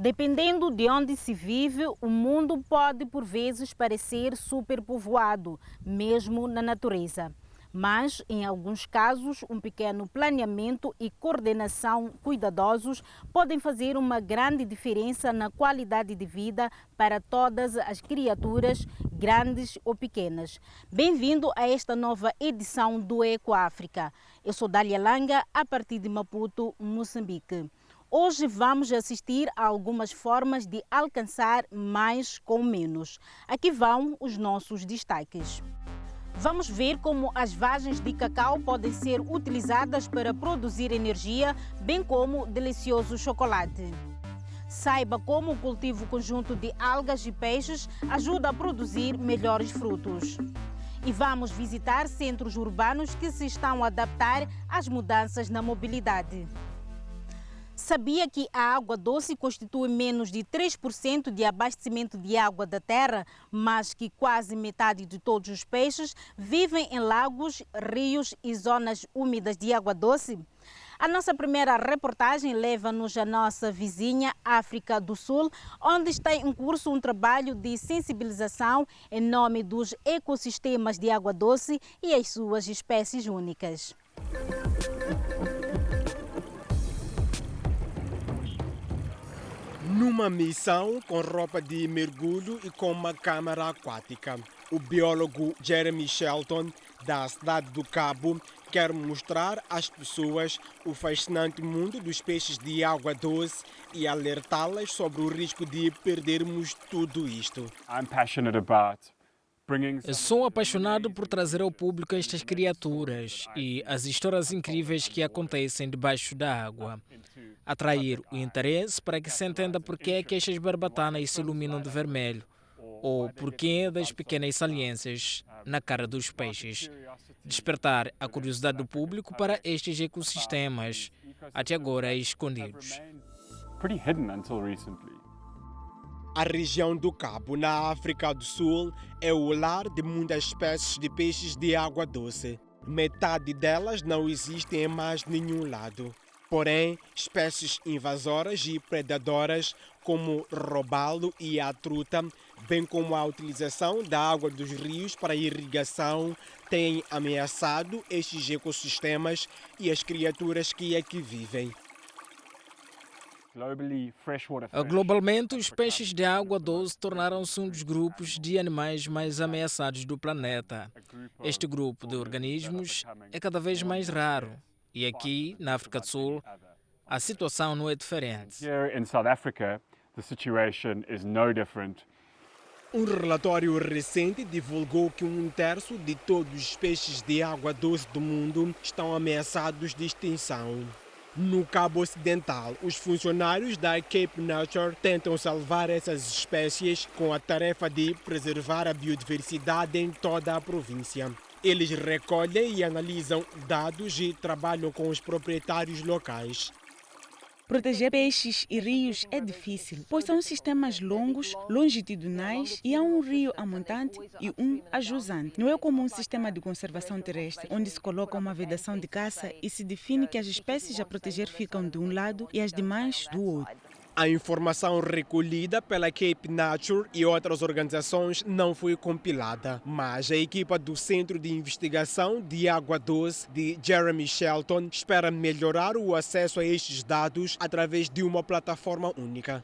Dependendo de onde se vive, o mundo pode por vezes parecer superpovoado, mesmo na natureza. Mas, em alguns casos, um pequeno planeamento e coordenação cuidadosos podem fazer uma grande diferença na qualidade de vida para todas as criaturas, grandes ou pequenas. Bem-vindo a esta nova edição do Eco África. Eu sou Dália Langa, a partir de Maputo, Moçambique. Hoje vamos assistir a algumas formas de alcançar mais com menos. Aqui vão os nossos destaques. Vamos ver como as vagens de cacau podem ser utilizadas para produzir energia, bem como delicioso chocolate. Saiba como o cultivo conjunto de algas e peixes ajuda a produzir melhores frutos. E vamos visitar centros urbanos que se estão a adaptar às mudanças na mobilidade. Sabia que a água doce constitui menos de 3% de abastecimento de água da terra, mas que quase metade de todos os peixes vivem em lagos, rios e zonas úmidas de água doce? A nossa primeira reportagem leva-nos à nossa vizinha África do Sul, onde está em curso um trabalho de sensibilização em nome dos ecossistemas de água doce e as suas espécies únicas. Numa missão com roupa de mergulho e com uma câmara aquática, o biólogo Jeremy Shelton, da cidade do Cabo, quer mostrar às pessoas o fascinante mundo dos peixes de água doce e alertá-las sobre o risco de perdermos tudo isto. Eu sou apaixonado por trazer ao público estas criaturas e as histórias incríveis que acontecem debaixo da água. Atrair o interesse para que se entenda por que é que estas barbatanas se iluminam de vermelho ou por que das pequenas saliências na cara dos peixes. Despertar a curiosidade do público para estes ecossistemas, até agora escondidos. A região do Cabo, na África do Sul, é o lar de muitas espécies de peixes de água doce. Metade delas não existem em mais nenhum lado. Porém, espécies invasoras e predadoras, como o robalo e a truta, bem como a utilização da água dos rios para irrigação, têm ameaçado estes ecossistemas e as criaturas que aqui vivem. Globalmente, os peixes de água doce tornaram-se um dos grupos de animais mais ameaçados do planeta. Este grupo de organismos é cada vez mais raro. E aqui, na África do Sul, a situação não é diferente. Um relatório recente divulgou que 1/3 de todos os peixes de água doce do mundo estão ameaçados de extinção. No Cabo Ocidental, os funcionários da Cape Nature tentam salvar essas espécies com a tarefa de preservar a biodiversidade em toda a província. Eles recolhem e analisam dados e trabalham com os proprietários locais. Proteger peixes e rios é difícil, pois são sistemas longos, longitudinais e há um rio amontante e um ajusante. Não é como um sistema de conservação terrestre, onde se coloca uma vedação de caça e se define que as espécies a proteger ficam de um lado e as demais do outro. A informação recolhida pela Cape Nature e outras organizações não foi compilada, mas a equipa do Centro de Investigação de Água Doce de Jeremy Shelton espera melhorar o acesso a estes dados através de uma plataforma única.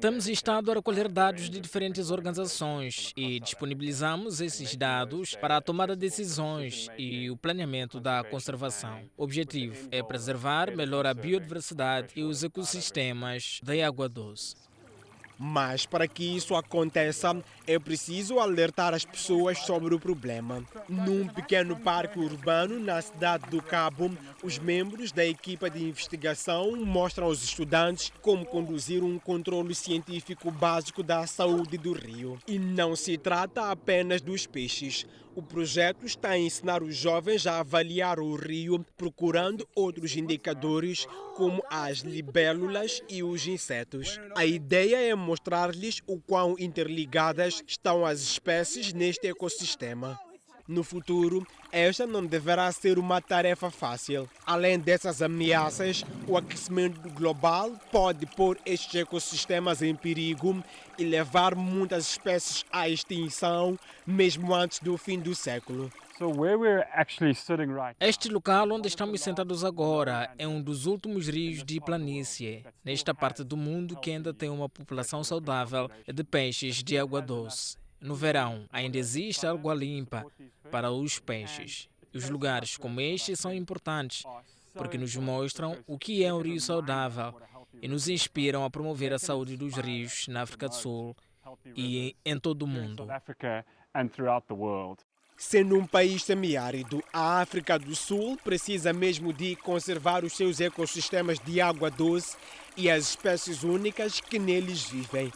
Temos estado a recolher dados de diferentes organizações e disponibilizamos esses dados para a tomada de decisões e o planeamento da conservação. O objetivo é preservar melhor a biodiversidade e os ecossistemas da água doce. Mas para que isso aconteça, é preciso alertar as pessoas sobre o problema. Num pequeno parque urbano na cidade do Cabo, os membros da equipa de investigação mostram aos estudantes como conduzir um controle científico básico da saúde do rio. E não se trata apenas dos peixes. O projeto está a ensinar os jovens a avaliar o rio, procurando outros indicadores, como as libélulas e os insetos. A ideia é mostrar-lhes o quão interligadas estão as espécies neste ecossistema. No futuro, esta não deverá ser uma tarefa fácil. Além dessas ameaças, o aquecimento global pode pôr estes ecossistemas em perigo e levar muitas espécies à extinção, mesmo antes do fim do século. Este local onde estamos sentados agora é um dos últimos rios de planície, nesta parte do mundo que ainda tem uma população saudável de peixes de água doce. No verão, ainda existe água limpa para os peixes. Os lugares como este são importantes porque nos mostram o que é um rio saudável e nos inspiram a promover a saúde dos rios na África do Sul e em todo o mundo. Sendo um país semiárido, a África do Sul precisa mesmo de conservar os seus ecossistemas de água doce e as espécies únicas que neles vivem.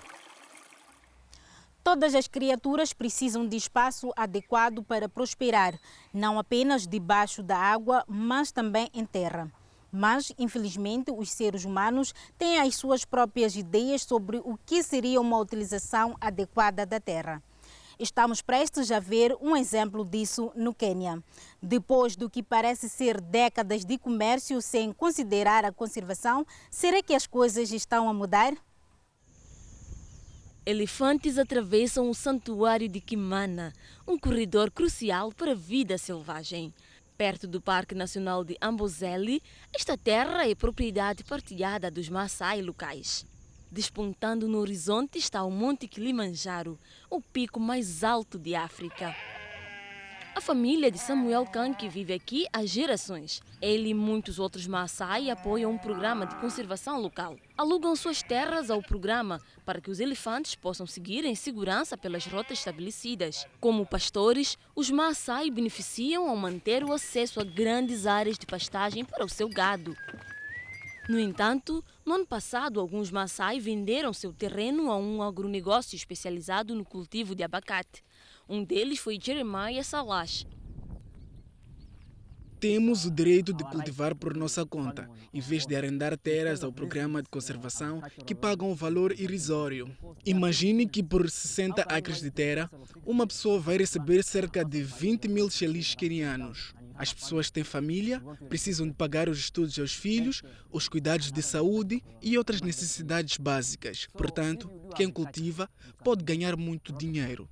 Todas as criaturas precisam de espaço adequado para prosperar, não apenas debaixo da água, mas também em terra. Mas, infelizmente, os seres humanos têm as suas próprias ideias sobre o que seria uma utilização adequada da terra. Estamos prestes a ver um exemplo disso no Quênia. Depois do que parece ser décadas de comércio sem considerar a conservação, será que as coisas estão a mudar? Elefantes atravessam o santuário de Kimana, um corredor crucial para a vida selvagem. Perto do Parque Nacional de Amboseli, esta terra é propriedade partilhada dos Maasai locais. Despontando no horizonte está o Monte Kilimanjaro, o pico mais alto de África. A família de Samuel Kanki vive aqui há gerações. Ele e muitos outros Maasai apoiam um programa de conservação local. Alugam suas terras ao programa para que os elefantes possam seguir em segurança pelas rotas estabelecidas. Como pastores, os Maasai beneficiam ao manter o acesso a grandes áreas de pastagem para o seu gado. No entanto, no ano passado, alguns Maasai venderam seu terreno a um agronegócio especializado no cultivo de abacate. Um deles foi Jeremiah Salash. Temos o direito de cultivar por nossa conta, em vez de arrendar terras ao programa de conservação que pagam um valor irrisório. Imagine que por 60 acres de terra, uma pessoa vai receber cerca de 20 mil shillings quenianos. As pessoas têm família, precisam de pagar os estudos aos filhos, os cuidados de saúde e outras necessidades básicas. Portanto, quem cultiva pode ganhar muito dinheiro.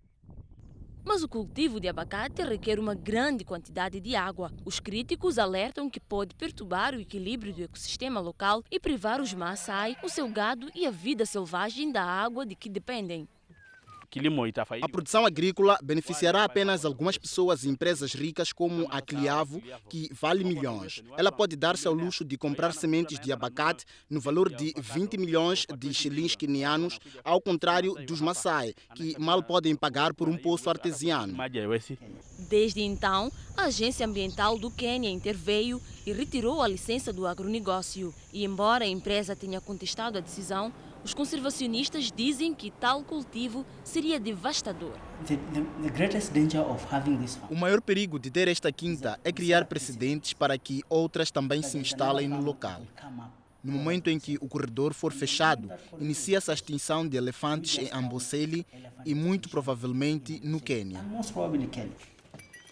Mas o cultivo de abacate requer uma grande quantidade de água. Os críticos alertam que pode perturbar o equilíbrio do ecossistema local e privar os Maasai, o seu gado e a vida selvagem da água de que dependem. A produção agrícola beneficiará apenas algumas pessoas e empresas ricas como a Cliavo, que vale milhões. Ela pode dar-se ao luxo de comprar sementes de abacate no valor de 20 milhões de shillings quenianos, ao contrário dos Maasai, que mal podem pagar por um poço artesiano. Desde então, a Agência Ambiental do Quênia interveio e retirou a licença do agronegócio. E embora a empresa tenha contestado a decisão, os conservacionistas dizem que tal cultivo seria devastador. O maior perigo de ter esta quinta é criar precedentes para que outras também se instalem no local. No momento em que o corredor for fechado, inicia-se a extinção de elefantes em Amboseli e muito provavelmente no Quênia.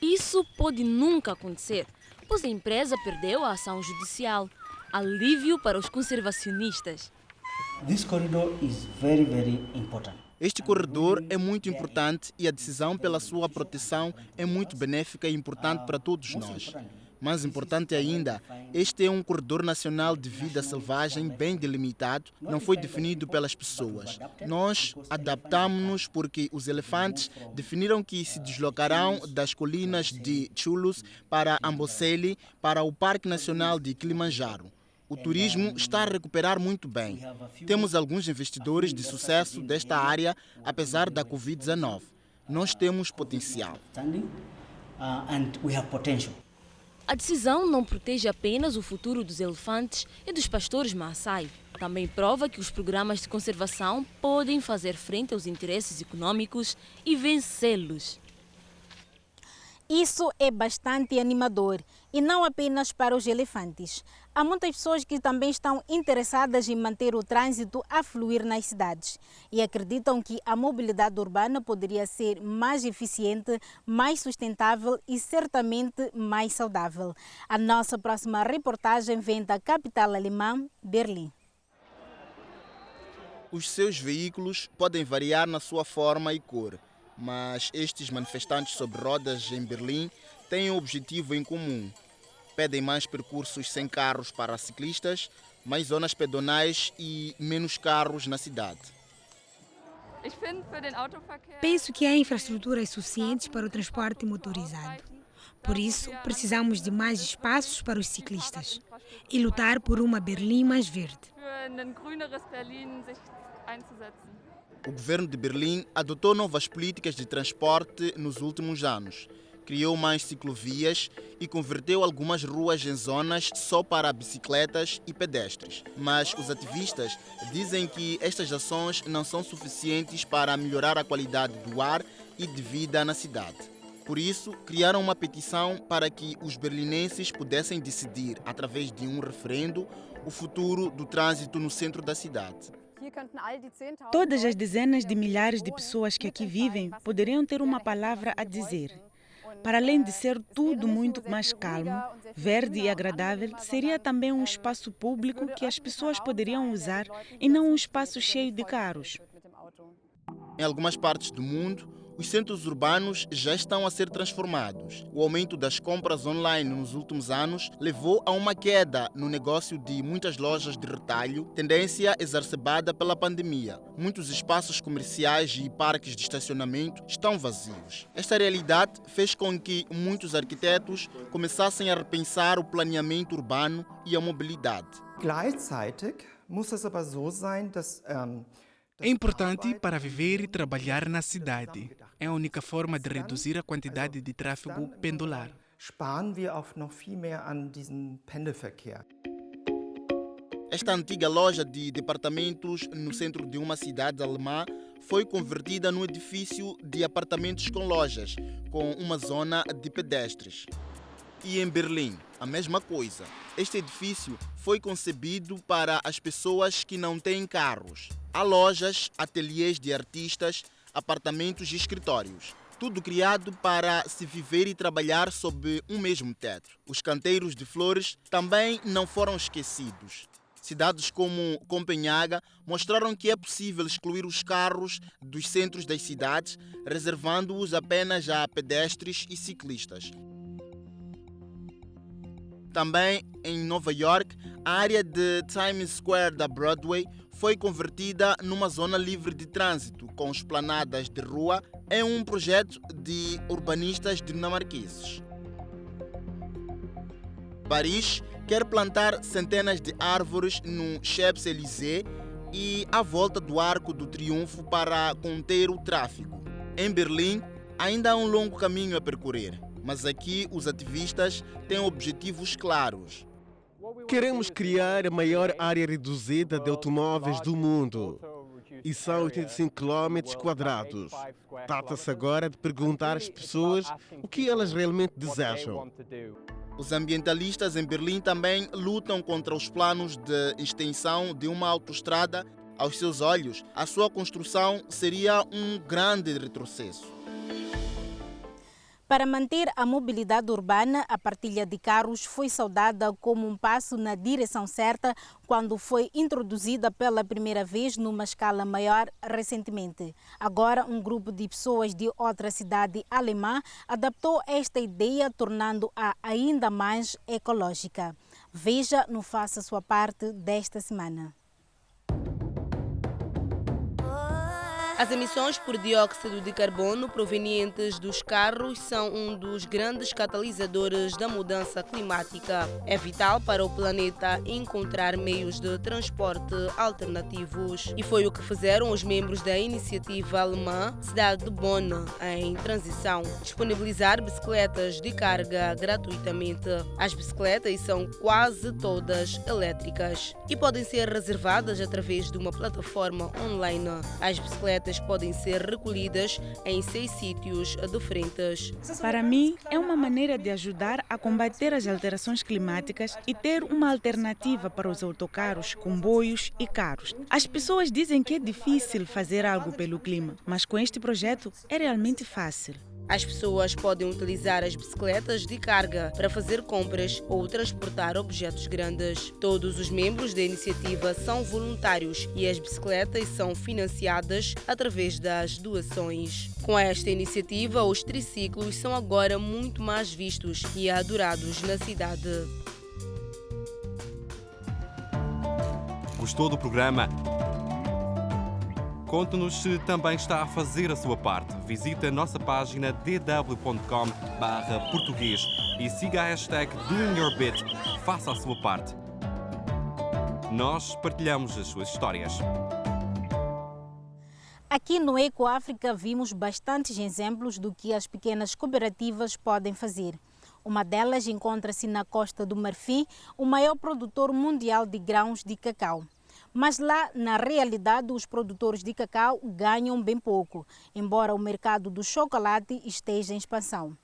Isso pode nunca acontecer, pois a empresa perdeu a ação judicial. Alívio para os conservacionistas. Este corredor é muito importante e a decisão pela sua proteção é muito benéfica e importante para todos nós. Mais importante ainda, este é um corredor nacional de vida selvagem bem delimitado, não foi definido pelas pessoas. Nós adaptamos-nos porque os elefantes definiram que se deslocarão das colinas de Chulus para Amboseli, para o Parque Nacional de Kilimanjaro. O turismo está a recuperar muito bem. Temos alguns investidores de sucesso desta área, apesar da Covid-19. Nós temos potencial. A decisão não protege apenas o futuro dos elefantes e dos pastores Maasai. Também prova que os programas de conservação podem fazer frente aos interesses econômicos e vencê-los. Isso é bastante animador, e não apenas para os elefantes. há muitas pessoas que também estão interessadas em manter o trânsito a fluir nas cidades e acreditam que a mobilidade urbana poderia ser mais eficiente, mais sustentável e certamente mais saudável. A nossa próxima reportagem vem da capital alemã, Berlim. Os seus veículos podem variar na sua forma e cor, mas estes manifestantes sobre rodas em Berlim têm um objetivo em comum. Pedem mais percursos sem carros para ciclistas, mais zonas pedonais e menos carros na cidade. Penso que há infraestruturas suficientes para o transporte motorizado. Por isso, precisamos de mais espaços para os ciclistas e lutar por uma Berlim mais verde. O governo de Berlim adotou novas políticas de transporte nos últimos anos. Criou mais ciclovias e converteu algumas ruas em zonas só para bicicletas e pedestres. Mas os ativistas dizem que estas ações não são suficientes para melhorar a qualidade do ar e de vida na cidade. Por isso, criaram uma petição para que os berlinenses pudessem decidir, através de um referendo, o futuro do trânsito no centro da cidade. Todas as dezenas de milhares de pessoas que aqui vivem poderiam ter uma palavra a dizer. Para além de ser tudo muito mais calmo, verde e agradável, seria também um espaço público que as pessoas poderiam usar e não um espaço cheio de carros. Em algumas partes do mundo, os centros urbanos já estão a ser transformados. O aumento das compras online nos últimos anos levou a uma queda no negócio de muitas lojas de retalho, tendência exacerbada pela pandemia. Muitos espaços comerciais e parques de estacionamento estão vazios. Esta realidade fez com que muitos arquitetos começassem a repensar o planeamento urbano e a mobilidade. Gleichzeitig muss es aber so sein, dass É importante para viver e trabalhar na cidade. É a única forma de reduzir a quantidade de tráfego pendular. Sparen wir auch noch viel mehr an diesem Pendelverkehr. Esta antiga loja de departamentos no centro de uma cidade alemã foi convertida num edifício de apartamentos com lojas, com uma zona de pedestres. E em Berlim, a mesma coisa. Este edifício foi concebido para as pessoas que não têm carros. Há lojas, ateliês de artistas, apartamentos e escritórios. Tudo criado para se viver e trabalhar sob um mesmo teto. Os canteiros de flores também não foram esquecidos. Cidades como Copenhaga mostraram que é possível excluir os carros dos centros das cidades, reservando-os apenas a pedestres e ciclistas. Também em Nova York, a área de Times Square da Broadway foi convertida numa zona livre de trânsito, com esplanadas de rua, em um projeto de urbanistas dinamarqueses. Paris quer plantar centenas de árvores no Champs-Élysées e à volta do Arco do Triunfo para conter o tráfego. Em Berlim, ainda há um longo caminho a percorrer, mas aqui os ativistas têm objetivos claros. Queremos criar a maior área reduzida de automóveis do mundo. E são 85 km². Trata-se agora de perguntar às pessoas o que elas realmente desejam. Os ambientalistas em Berlim também lutam contra os planos de extensão de uma autoestrada. Aos seus olhos, a sua construção seria um grande retrocesso. Para manter a mobilidade urbana, a partilha de carros foi saudada como um passo na direção certa quando foi introduzida pela primeira vez numa escala maior recentemente. Agora, um grupo de pessoas de outra cidade alemã adaptou esta ideia, tornando-a ainda mais ecológica. Veja no Faça Sua Parte desta semana. As emissões por dióxido de carbono provenientes dos carros são um dos grandes catalisadores da mudança climática. É vital para o planeta encontrar meios de transporte alternativos. E foi o que fizeram os membros da iniciativa alemã Cidade de Bonn, em transição, disponibilizar bicicletas de carga gratuitamente. As bicicletas são quase todas elétricas e podem ser reservadas através de uma plataforma online. As bicicletas sementes podem ser recolhidas em 6 sítios diferentes. Para mim, é uma maneira de ajudar a combater as alterações climáticas e ter uma alternativa para os autocarros, comboios e carros. As pessoas dizem que é difícil fazer algo pelo clima, mas com este projeto é realmente fácil. As pessoas podem utilizar as bicicletas de carga para fazer compras ou transportar objetos grandes. Todos os membros da iniciativa são voluntários e as bicicletas são financiadas através das doações. Com esta iniciativa, os triciclos são agora muito mais vistos e adorados na cidade. Gostou do programa? Conte-nos se também está a fazer a sua parte. Visite a nossa página dw.com/português e siga a hashtag DoingYourBit. Faça a sua parte. Nós partilhamos as suas histórias. Aqui no EcoAfrica vimos bastantes exemplos do que as pequenas cooperativas podem fazer. Uma delas encontra-se na Costa do Marfim, o maior produtor mundial de grãos de cacau. Mas lá, na realidade, os produtores de cacau ganham bem pouco, embora o mercado do chocolate esteja em expansão.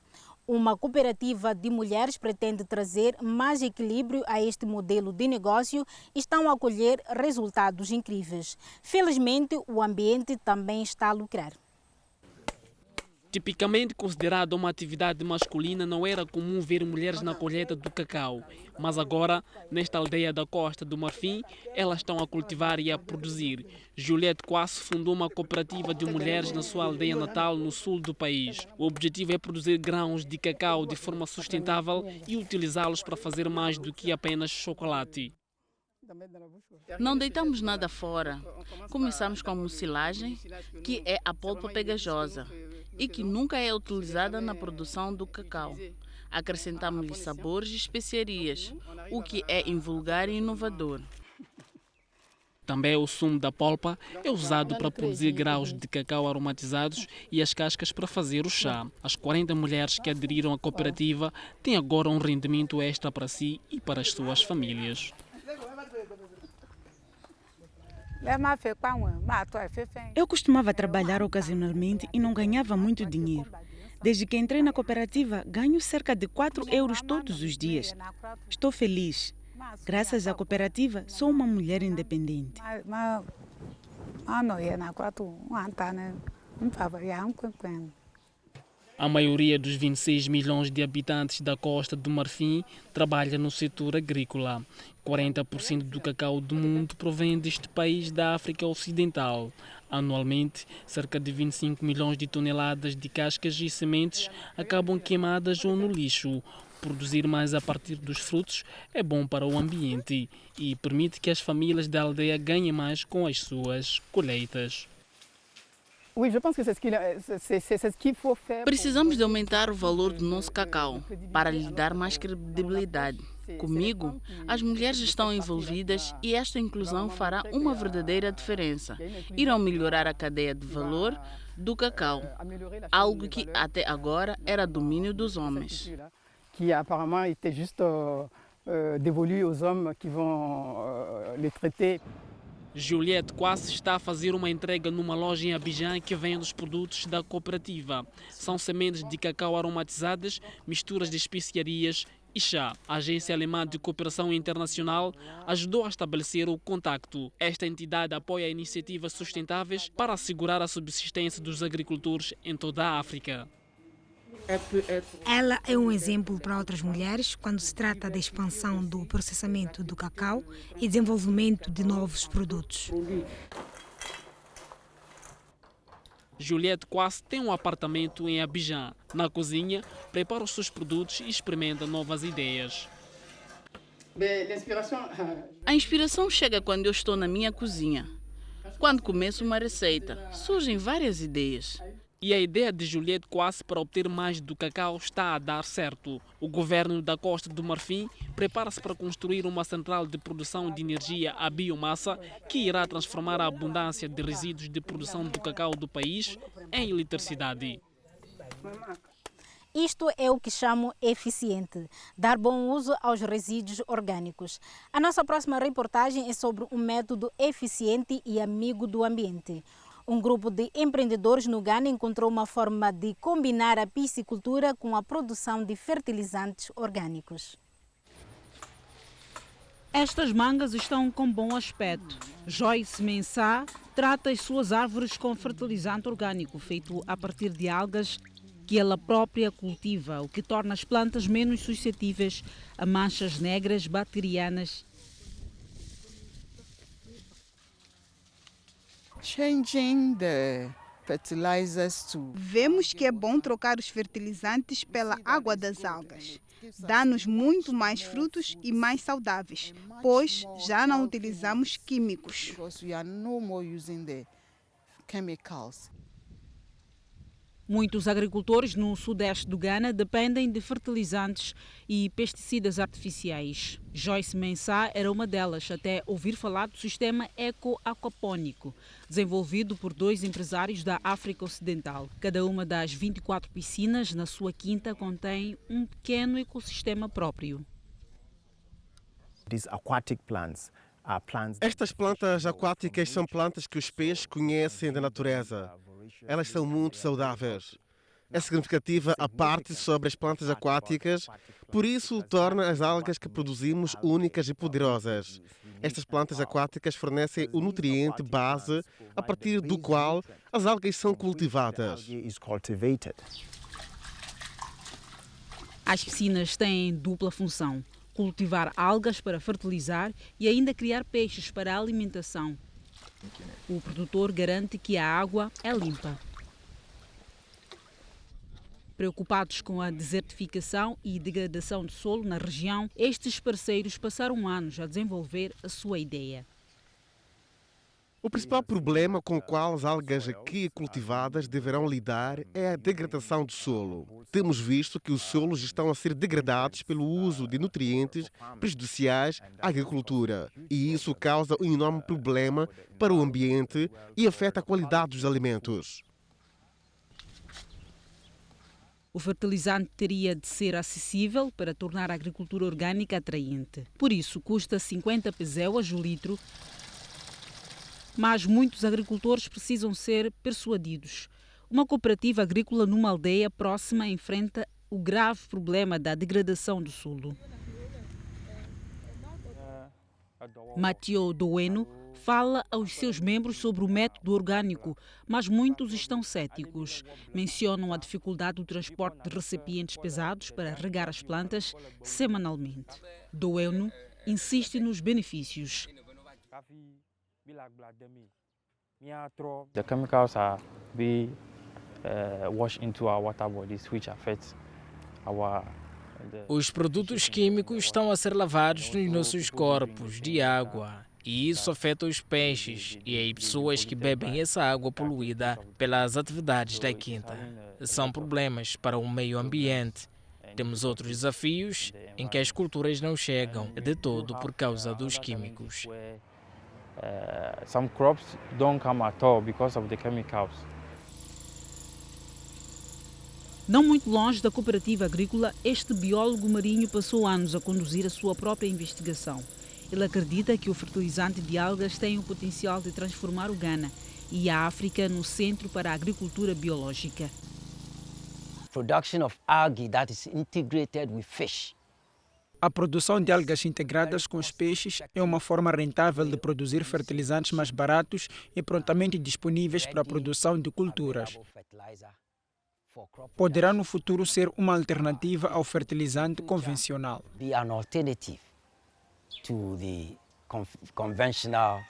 Uma cooperativa de mulheres pretende trazer mais equilíbrio a este modelo de negócio e estão a colher resultados incríveis. Felizmente, o ambiente também está a lucrar. Tipicamente considerada uma atividade masculina, não era comum ver mulheres na colheita do cacau. Mas agora, nesta aldeia da Costa do Marfim, elas estão a cultivar e a produzir. Juliette Quasse fundou uma cooperativa de mulheres na sua aldeia natal, no sul do país. O objetivo é produzir grãos de cacau de forma sustentável e utilizá-los para fazer mais do que apenas chocolate. Não deitamos nada fora. Começamos com a mucilagem, que é a polpa pegajosa e que nunca é utilizada na produção do cacau. Acrescentamos-lhe sabores e especiarias, o que é invulgar e inovador. Também o sumo da polpa é usado para produzir grãos de cacau aromatizados e as cascas para fazer o chá. As 40 mulheres que aderiram à cooperativa têm agora um rendimento extra para si e para as suas famílias. Eu costumava trabalhar ocasionalmente e não ganhava muito dinheiro. Desde que entrei na cooperativa, ganho cerca de 4 euros todos os dias. Estou feliz. Graças à cooperativa, sou uma mulher independente. A maioria dos 26 milhões de habitantes da Costa do Marfim trabalha no setor agrícola. 40% do cacau do mundo provém deste país da África Ocidental. Anualmente, cerca de 25 milhões de toneladas de cascas e sementes acabam queimadas ou no lixo. Produzir mais a partir dos frutos é bom para o ambiente e permite que as famílias da aldeia ganhem mais com as suas colheitas. Precisamos de aumentar o valor do nosso cacau para lhe dar mais credibilidade. Comigo, as mulheres estão envolvidas e esta inclusão fará uma verdadeira diferença. Irão melhorar a cadeia de valor do cacau, algo que até agora era domínio dos homens. Que apparemment était juste dévolu aux hommes qui vont les traiter. Juliette Quasse está a fazer uma entrega numa loja em Abidjan que vende os produtos da cooperativa. São sementes de cacau aromatizadas, misturas de especiarias e chá. A Agência Alemã de Cooperação Internacional ajudou a estabelecer o contacto. Esta entidade apoia iniciativas sustentáveis para assegurar a subsistência dos agricultores em toda a África. Ela é um exemplo para outras mulheres quando se trata da expansão do processamento do cacau e desenvolvimento de novos produtos. Juliette Quasse tem um apartamento em Abidjan. Na cozinha, prepara os seus produtos e experimenta novas ideias. A inspiração chega quando eu estou na minha cozinha. Quando começo uma receita, surgem várias ideias. E a ideia de Juliette Quasse para obter mais do cacau está a dar certo. O governo da Costa do Marfim prepara-se para construir uma central de produção de energia à biomassa que irá transformar a abundância de resíduos de produção do cacau do país em eletricidade. Isto é o que chamo eficiente, dar bom uso aos resíduos orgânicos. A nossa próxima reportagem é sobre um método eficiente e amigo do ambiente. Um grupo de empreendedores no Ghana encontrou uma forma de combinar a piscicultura com a produção de fertilizantes orgânicos. Estas mangas estão com bom aspecto. Joyce Mensah trata as suas árvores com fertilizante orgânico feito a partir de algas que ela própria cultiva, o que torna as plantas menos suscetíveis a manchas negras bacterianas. Vemos que é bom trocar os fertilizantes pela água das algas. Dá-nos muito mais frutos e mais saudáveis, pois já não utilizamos químicos. Muitos agricultores no sudeste do Ghana dependem de fertilizantes e pesticidas artificiais. Joyce Mensah era uma delas, até ouvir falar do sistema eco-aquapônico, desenvolvido por 2 empresários da África Ocidental. Cada uma das 24 piscinas na sua quinta contém um pequeno ecossistema próprio. Estas plantas aquáticas são plantas que os peixes conhecem da natureza. Elas são muito saudáveis. É significativa a parte sobre as plantas aquáticas, por isso torna as algas que produzimos únicas e poderosas. Estas plantas aquáticas fornecem o nutriente base a partir do qual as algas são cultivadas. As piscinas têm dupla função: cultivar algas para fertilizar e ainda criar peixes para a alimentação. O produtor garante que a água é limpa. Preocupados com a desertificação e degradação do solo na região, estes parceiros passaram anos a desenvolver a sua ideia. O principal problema com o qual as algas aqui cultivadas deverão lidar é a degradação do solo. Temos visto que os solos estão a ser degradados pelo uso de nutrientes prejudiciais à agricultura. E isso causa um enorme problema para o ambiente e afeta a qualidade dos alimentos. O fertilizante teria de ser acessível para tornar a agricultura orgânica atraente. Por isso, custa 50 pesewas o litro, mas muitos agricultores precisam ser persuadidos. Uma cooperativa agrícola numa aldeia próxima enfrenta o grave problema da degradação do solo. Mathieu Doueno fala aos seus membros sobre o método orgânico, mas muitos estão céticos. Mencionam a dificuldade do transporte de recipientes pesados para regar as plantas semanalmente. Doueno insiste nos benefícios. The chemicals are being washed into our water bodies, which affects our. Os produtos químicos estão a ser lavados nos nossos corpos de água e isso afeta os peixes e as pessoas que bebem essa água poluída pelas atividades da quinta. São problemas para o meio ambiente. Temos outros desafios em que as culturas não chegam de todo por causa dos químicos. Some crops don't come at all because of the chemicals. Não muito longe da cooperativa agrícola, este biólogo marinho passou anos a conduzir a sua própria investigação. Ele acredita que o fertilizante de algas tem o potencial de transformar o Ghana e a África no centro para a agricultura biológica. Production of algae that is integrated with fish. A produção de algas integradas com os peixes é uma forma rentável de produzir fertilizantes mais baratos e prontamente disponíveis para a produção de culturas. Poderá no futuro ser uma alternativa ao fertilizante convencional. Be an alternative to the conventional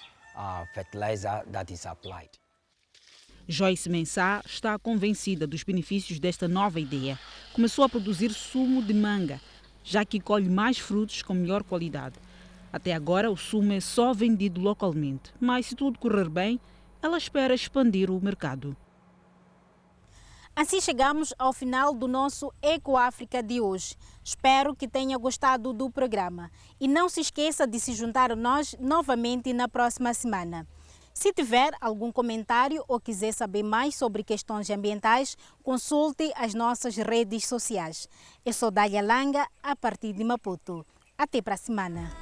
fertilizer that is applied. Joyce Mensah está convencida dos benefícios desta nova ideia. Começou a produzir sumo de manga, já que colhe mais frutos com melhor qualidade. Até agora, o sumo é só vendido localmente, mas se tudo correr bem, ela espera expandir o mercado. Assim chegamos ao final do nosso Eco África de hoje. Espero que tenha gostado do programa. E não se esqueça de se juntar a nós novamente na próxima semana. Se tiver algum comentário ou quiser saber mais sobre questões ambientais, consulte as nossas redes sociais. Eu sou Dália Langa, a partir de Maputo. Até para a semana.